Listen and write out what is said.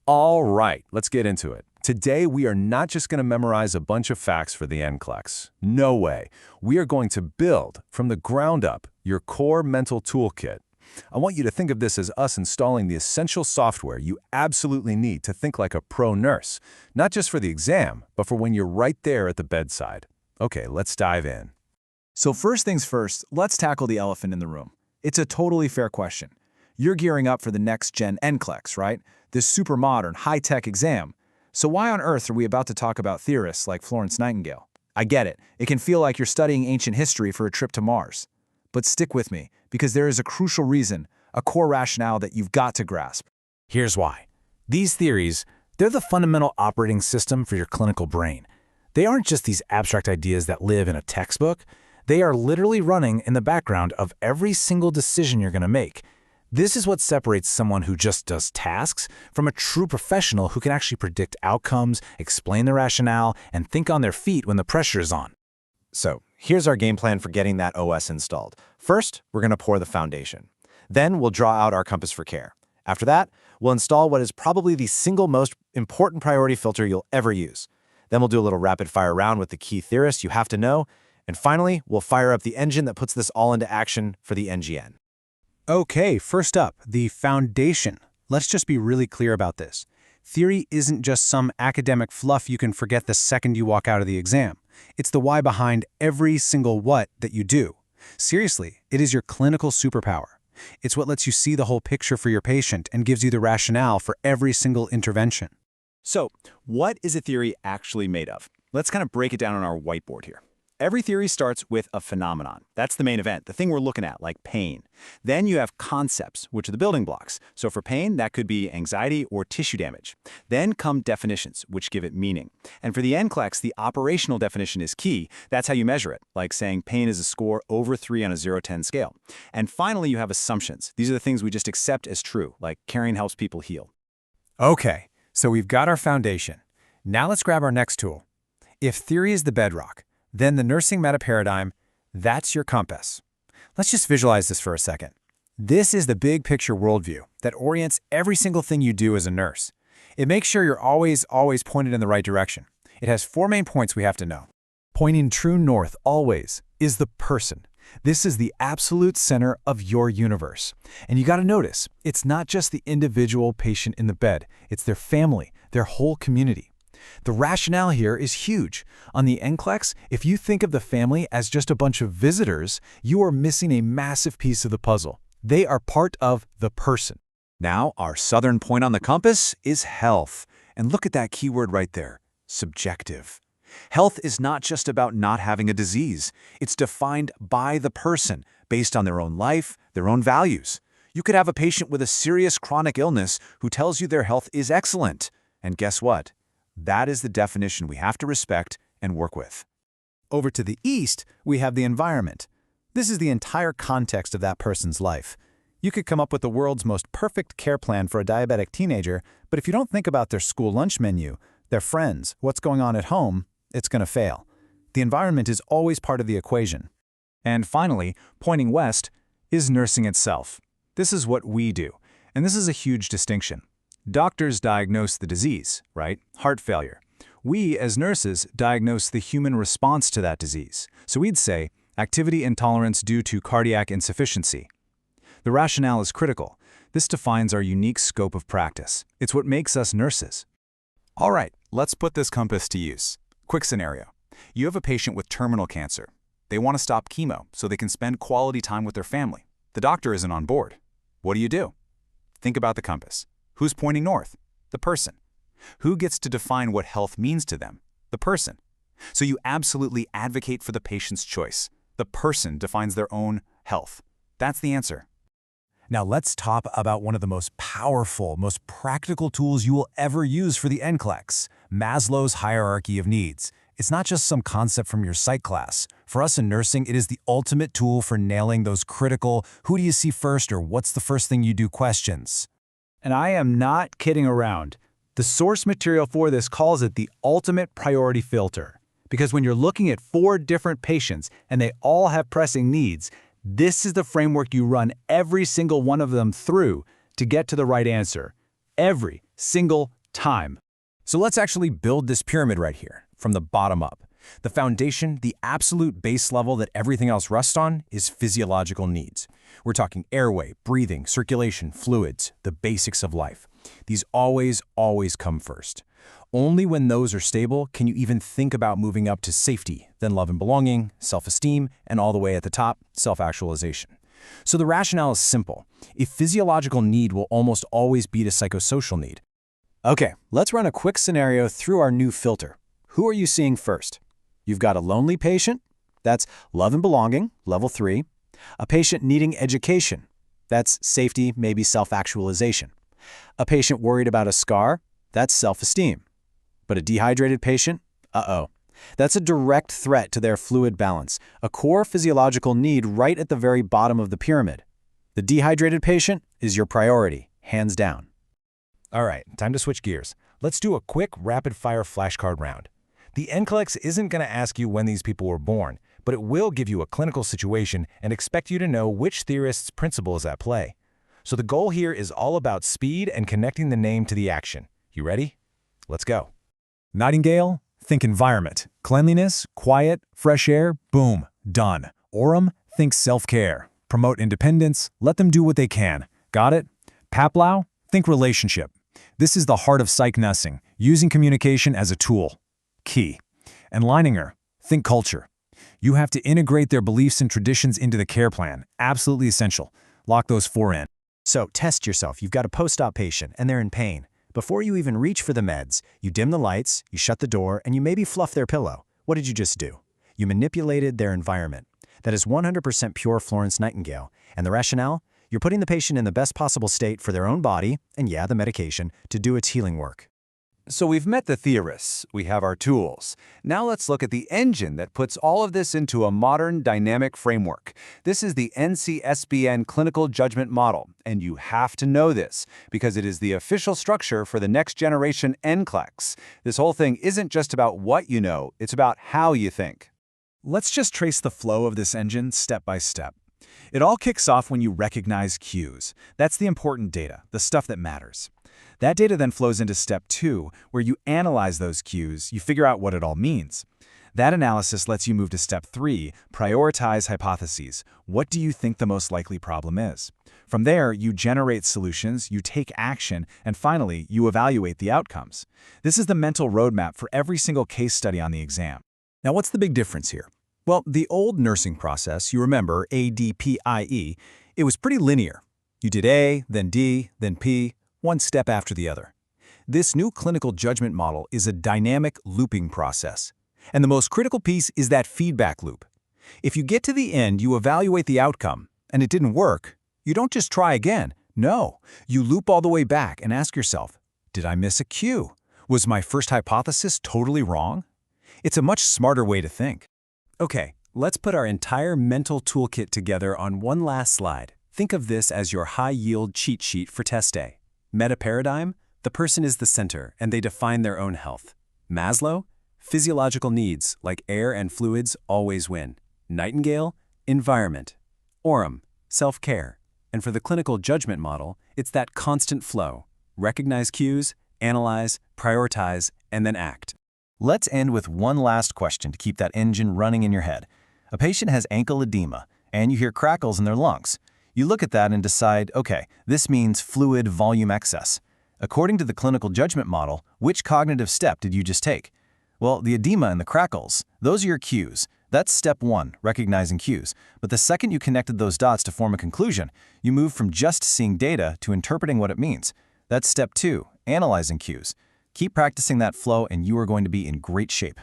All right, let's get into it. Today, we are not just going to memorize a bunch of facts for the NCLEX. No way. We are going to build, from the ground up, your core mental toolkit. I want you to think of this as us installing the essential software you absolutely need to think like a pro nurse, not just for the exam, but for when you're right there at the bedside. Okay, let's dive in. So first things first, let's tackle the elephant in the room. It's a totally fair question. You're gearing up for the next-gen NCLEX, right? This super modern, high-tech exam. So why on earth are we about to talk about theorists like Florence Nightingale? I get it. It can feel like you're studying ancient history for a trip to Mars. But stick with me, because there is a crucial reason, a core rationale that you've got to grasp. Here's why. These theories, they're the fundamental operating system for your clinical brain. They aren't just these abstract ideas that live in a textbook. They are literally running in the background of every single decision you're going to make. This is what separates someone who just does tasks from a true professional who can actually predict outcomes, explain the rationale, and think on their feet when the pressure is on. So here's our game plan for getting that OS installed. First, we're going to pour the foundation. Then we'll draw out our compass for care. After that, we'll install what is probably the single most important priority filter you'll ever use. Then we'll do a little rapid fire round with the key theorists you have to know. And finally, we'll fire up the engine that puts this all into action for the NGN. Okay, first up, the foundation. Let's just be really clear about this. Theory isn't just some academic fluff you can forget the second you walk out of the exam. It's the why behind every single what that you do. Seriously, it is your clinical superpower. It's what lets you see the whole picture for your patient and gives you the rationale for every single intervention. So, what is a theory actually made of? Let's kind of break it down on our whiteboard here. Every theory starts with a phenomenon. That's the main event, the thing we're looking at, like pain. Then you have concepts, which are the building blocks. So for pain, that could be anxiety or tissue damage. Then come definitions, which give it meaning. And for the NCLEX, the operational definition is key. That's how you measure it, like saying pain is a score over 3 on a 0-10 scale. And finally, you have assumptions. These are the things we just accept as true, like caring helps people heal. Okay, so we've got our foundation. Now let's grab our next tool. If theory is the bedrock, then the nursing meta-paradigm, that's your compass. Let's just visualize this for a second. This is the big picture worldview that orients every single thing you do as a nurse. It makes sure you're always pointed in the right direction. It has 4 main points we have to know. Pointing true north always is the person. This is the absolute center of your universe. And you got to notice, it's not just the individual patient in the bed, it's their family, their whole community. The rationale here is huge. On the NCLEX, if you think of the family as just a bunch of visitors, you are missing a massive piece of the puzzle. They are part of the person. Now, our southern point on the compass is health. And look at that keyword right there, subjective. Health is not just about not having a disease. It's defined by the person, based on their own life, their own values. You could have a patient with a serious chronic illness who tells you their health is excellent. And guess what? That is the definition we have to respect and work with. Over to the east, we have the environment. This is the entire context of that person's life. You could come up with the world's most perfect care plan for a diabetic teenager, but if you don't think about their school lunch menu, their friends, what's going on at home, it's going to fail. The environment is always part of the equation. And finally, pointing west is nursing itself. This is what we do, and this is a huge distinction. Doctors diagnose the disease, right? Heart failure. We, as nurses, diagnose the human response to that disease. So we'd say, activity intolerance due to cardiac insufficiency. The rationale is critical. This defines our unique scope of practice. It's what makes us nurses. All right, let's put this compass to use. Quick scenario. You have a patient with terminal cancer. They want to stop chemo so they can spend quality time with their family. The doctor isn't on board. What do? Think about the compass. Who's pointing north? The person. Who gets to define what health means to them? The person. So you absolutely advocate for the patient's choice. The person defines their own health. That's the answer. Now let's talk about one of the most powerful, most practical tools you will ever use for the NCLEX, Maslow's hierarchy of needs. It's not just some concept from your psych class. For us in nursing, it is the ultimate tool for nailing those critical, who do you see first or what's the first thing you do questions. And I am not kidding around. The source material for this calls it the ultimate priority filter. Because when you're looking at 4 different patients and they all have pressing needs, this is the framework you run every single one of them through to get to the right answer. Every single time. So let's actually build this pyramid right here, from the bottom up. The foundation, the absolute base level that everything else rests on, is physiological needs. We're talking airway, breathing, circulation, fluids, the basics of life. These always come first. Only when those are stable can you even think about moving up to safety, then love and belonging, self-esteem, and all the way at the top, self-actualization. So the rationale is simple. A physiological need will almost always beat a psychosocial need. Okay, let's run a quick scenario through our new filter. Who are you seeing first? You've got a lonely patient. That's love and belonging, level 3. A patient needing education. That's safety, maybe self-actualization. A patient worried about a scar. That's self-esteem. But a dehydrated patient? Uh-oh. That's a direct threat to their fluid balance, a core physiological need right at the very bottom of the pyramid. The dehydrated patient is your priority, hands down. All right, time to switch gears. Let's do a quick rapid-fire flashcard round. The NCLEX isn't going to ask you when these people were born, but it will give you a clinical situation and expect you to know which theorist's principle is at play. So the goal here is all about speed and connecting the name to the action. You ready? Let's go. Nightingale, think environment. Cleanliness, quiet, fresh air, boom, done. Orem, think self-care. Promote independence, let them do what they can. Got it? Paplau, think relationship. This is the heart of psych nursing, using communication as a tool. Key. And Leininger, think culture. You have to integrate their beliefs and traditions into the care plan. Absolutely essential. Lock those 4 in. So test yourself. You've got a post-op patient and they're in pain. Before you even reach for the meds, you dim the lights, you shut the door, and you maybe fluff their pillow. What did you just do? You manipulated their environment. That is 100% pure Florence Nightingale. And the rationale? You're putting the patient in the best possible state for their own body, and yeah, the medication, to do its healing work. So we've met the theorists, we have our tools. Now let's look at the engine that puts all of this into a modern dynamic framework. This is the NCSBN Clinical Judgment Model, and you have to know this because it is the official structure for the next generation NCLEX. This whole thing isn't just about what you know, it's about how you think. Let's just trace the flow of this engine step by step. It all kicks off when you recognize cues. That's the important data, the stuff that matters. That data then flows into step 2, where you analyze those cues, you figure out what it all means. That analysis lets you move to step 3, prioritize hypotheses. What do you think the most likely problem is? From there, you generate solutions, you take action, and finally, you evaluate the outcomes. This is the mental roadmap for every single case study on the exam. Now, what's the big difference here? Well, the old nursing process, you remember ADPIE, it was pretty linear. You did A, then D, then P, one step after the other. This new clinical judgment model is a dynamic looping process. And the most critical piece is that feedback loop. If you get to the end, you evaluate the outcome, and it didn't work, you don't just try again. No, you loop all the way back and ask yourself, did I miss a cue? Was my first hypothesis totally wrong? It's a much smarter way to think. Okay, let's put our entire mental toolkit together on one last slide. Think of this as your high-yield cheat sheet for test day. Meta paradigm, the person is the center and they define their own health. Maslow, physiological needs like air and fluids always win. Nightingale, environment. Orem, self-care. And for the clinical judgment model, it's that constant flow. Recognize cues, analyze, prioritize, and then act. Let's end with one last question to keep that engine running in your head. A patient has ankle edema, and you hear crackles in their lungs. You look at that and decide, okay, this means fluid volume excess. According to the clinical judgment model, which cognitive step did you just take? Well, the edema and the crackles, those are your cues. That's step 1, recognizing cues. But the second you connected those dots to form a conclusion, you move from just seeing data to interpreting what it means. That's step 2, analyzing cues. Keep practicing that flow and you are going to be in great shape.